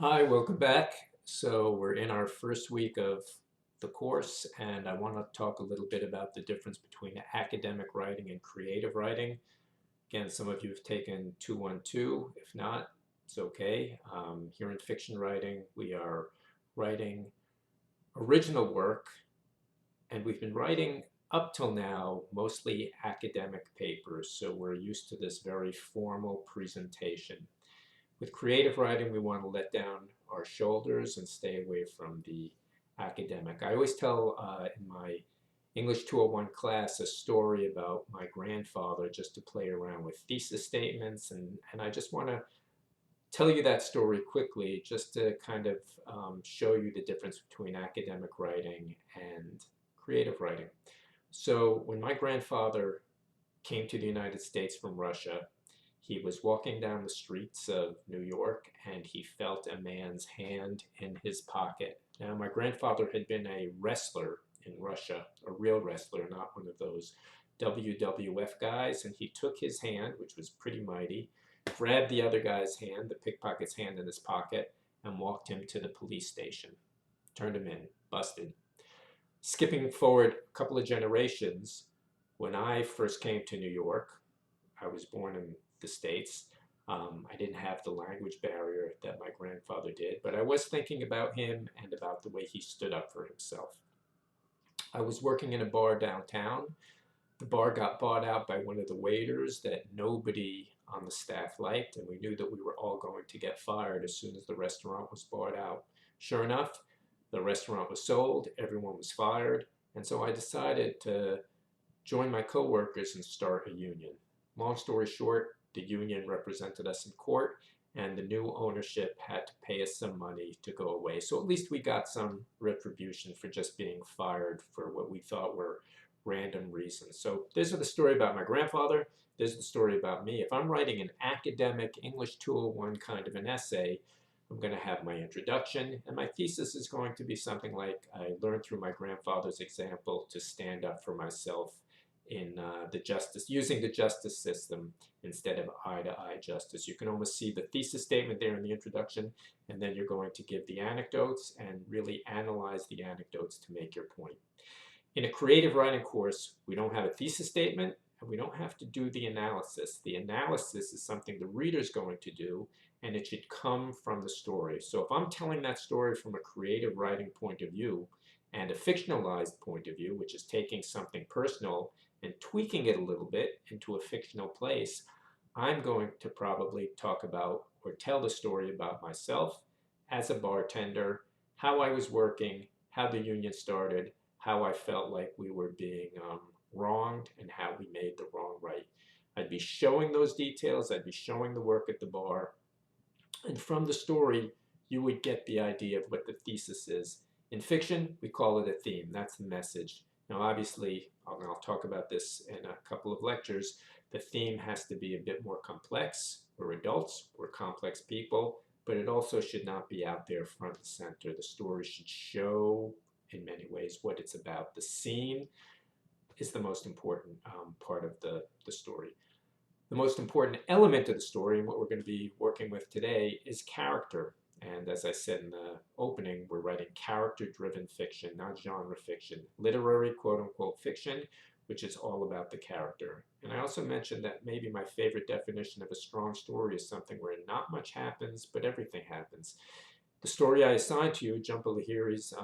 Hi, welcome back. So we're in our first week of the course, and I want to talk a little bit about the difference between academic writing and creative writing. Again, some of you have taken 212. If not, it's okay. Here in fiction writing, we are writing original work, and we've been writing up till now mostly academic papers, so we're used to this very formal presentation. With creative writing, we want to let down our shoulders and stay away from the academic. I always tell in my English 201 class a story about my grandfather just to play around with thesis statements. And I just want to tell you that story quickly just to kind of show you the difference between academic writing and creative writing. So when my grandfather came to the United States from Russia, he was walking down the streets of New York and he felt a man's hand in his pocket. Now, my grandfather had been a wrestler in Russia, a real wrestler, not one of those WWF guys, and he took his hand, which was pretty mighty, grabbed the other guy's hand, the pickpocket's hand in his pocket, and walked him to the police station. Turned him in, busted. Skipping forward a couple of generations, when I first came to New York, I was born in the States. I didn't have the language barrier that my grandfather did, but I was thinking about him and about the way he stood up for himself. I was working in a bar downtown. The bar got bought out by one of the waiters that nobody on the staff liked, and we knew that we were all going to get fired as soon as the restaurant was bought out. Sure enough, the restaurant was sold, everyone was fired, and so I decided to join my coworkers and start a union. Long story short, the union represented us in court, and the new ownership had to pay us some money to go away. So at least we got some retribution for just being fired for what we thought were random reasons. So this is the story about my grandfather. This is the story about me. If I'm writing an academic English 201 kind of an essay, I'm going to have my introduction, and my thesis is going to be something like I learned through my grandfather's example to stand up for myself in using the justice system instead of eye-to-eye justice. You can almost see the thesis statement there in the introduction, and then you're going to give the anecdotes and really analyze the anecdotes to make your point. In a creative writing course, we don't have a thesis statement, and we don't have to do the analysis. The analysis is something the reader's going to do, and it should come from the story. So if I'm telling that story from a creative writing point of view and a fictionalized point of view, which is taking something personal and tweaking it a little bit into a fictional place, I'm going to probably talk about or tell the story about myself as a bartender, how I was working, how the union started, how I felt like we were being wronged, and how we made the wrong right. I'd be showing those details, I'd be showing the work at the bar, and from the story, you would get the idea of what the thesis is. In fiction, we call it a theme. That's the message. Now, obviously, I'll talk about this in a couple of lectures. The theme has to be a bit more complex. We're adults, we're complex people, but it also should not be out there front and center. The story should show, in many ways, what it's about. The scene is the most important part of the story. The most important element of the story, and what we're going to be working with today, is character. And as I said in the opening, we're writing character-driven fiction, not genre fiction. Literary, quote-unquote, fiction, which is all about the character. And I also mentioned that maybe my favorite definition of a strong story is something where not much happens, but everything happens. The story I assigned to you, Jhumpa Lahiri's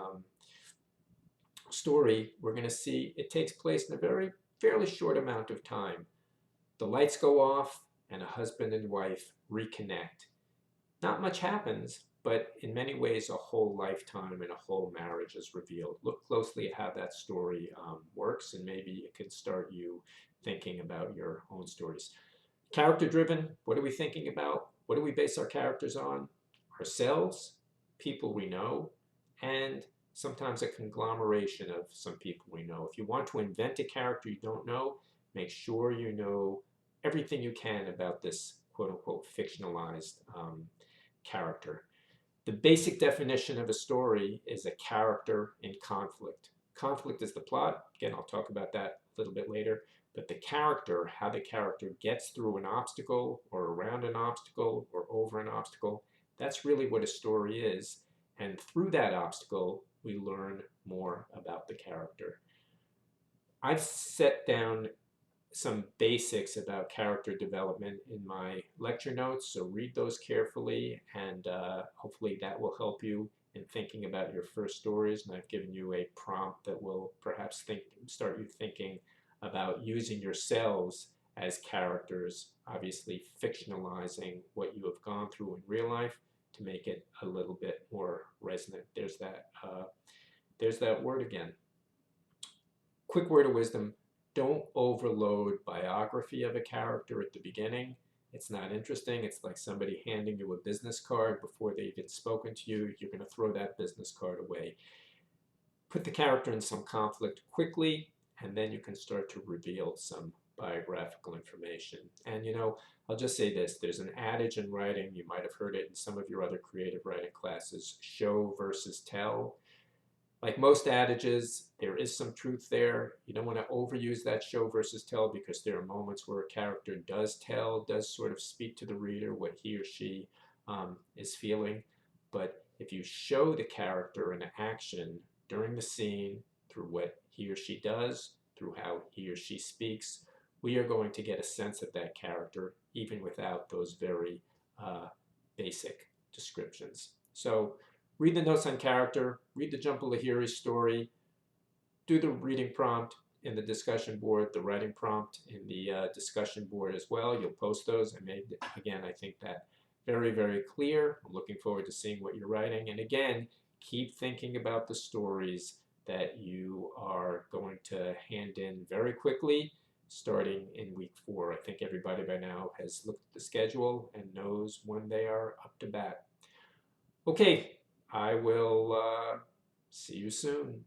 story, we're going to see it takes place in a fairly short amount of time. The lights go off, and a husband and wife reconnect. Not much happens, but in many ways, a whole lifetime and a whole marriage is revealed. Look closely at how that story works, and maybe it can start you thinking about your own stories. Character driven, what are we thinking about? What do we base our characters on? Ourselves, people we know, and sometimes a conglomeration of some people we know. If you want to invent a character you don't know, make sure you know everything you can about this quote-unquote fictionalized character. The basic definition of a story is a character in conflict. Conflict is the plot. Again, I'll talk about that a little bit later. But the character, how the character gets through an obstacle or around an obstacle or over an obstacle, That's really what a story is. And through that obstacle, we learn more about the character. I've set down some basics about character development in my lecture notes, so read those carefully, and hopefully that will help you in thinking about your first stories. And I've given you a prompt that will perhaps start you thinking about using yourselves as characters, obviously fictionalizing what you have gone through in real life to make it a little bit more resonant. There's that word again. Quick word of wisdom: don't overload biography of a character at the beginning. It's not interesting. It's like somebody handing you a business card before they even spoken to you. You're going to throw that business card away. Put the character in some conflict quickly, and then you can start to reveal some biographical information. And I'll just say this: there's an adage in writing, you might have heard it in some of your other creative writing classes: show versus tell. Like most adages, there is some truth there. You don't want to overuse that show versus tell, because there are moments where a character does sort of speak to the reader what he or she is feeling. But if you show the character in action during the scene through what he or she does, through how he or she speaks, we are going to get a sense of that character even without those very basic descriptions. So read the notes on character, read the Jhumpa Lahiri story, do the reading prompt in the discussion board, the writing prompt in the discussion board as well. You'll post those. I made, again, I think that very, very clear. I'm looking forward to seeing what you're writing. And again, keep thinking about the stories that you are going to hand in very quickly, starting in week 4. I think everybody by now has looked at the schedule and knows when they are up to bat. Okay, I will see you soon.